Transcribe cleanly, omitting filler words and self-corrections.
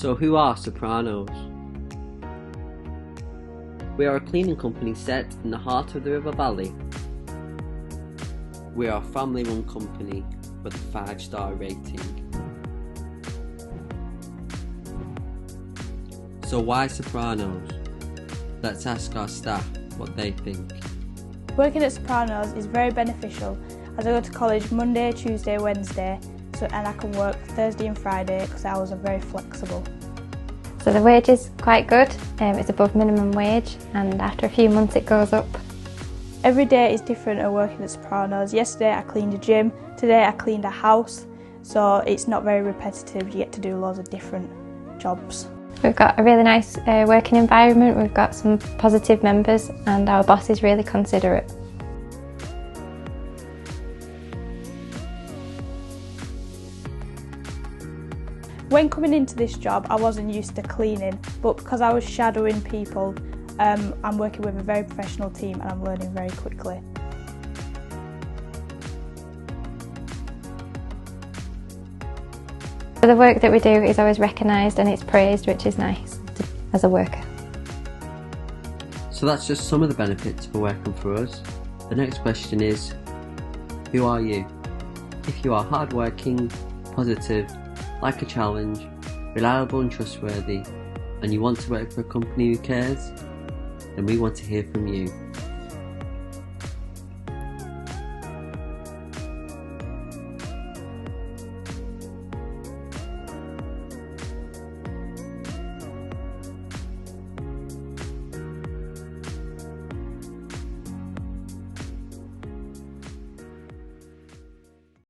So who are Soapranos? We are a cleaning company set in the heart of the River Valley. We are a family-run company with a 5-star rating. So why Soapranos? Let's ask our staff what they think. Working at Soapranos is very beneficial as I go to college Monday, Tuesday, Wednesday, and I can work Thursday and Friday because the hours are very flexible. So the wage is quite good, it's above minimum wage, and after a few months it goes up. Every day is different at working at Soapranos. Yesterday I cleaned a gym, today I cleaned a house, so it's not very repetitive, you get to do loads of different jobs. We've got a really nice working environment, we've got some positive members and our boss is really considerate. When coming into this job I wasn't used to cleaning, but because I was shadowing people, I'm working with a very professional team and I'm learning very quickly. The work that we do is always recognised and it's praised, which is nice as a worker. So that's just some of the benefits for working for us. The next question is, who are you? If you are hardworking, positive, like a challenge, reliable and trustworthy, and you want to work for a company who cares, then we want to hear from you.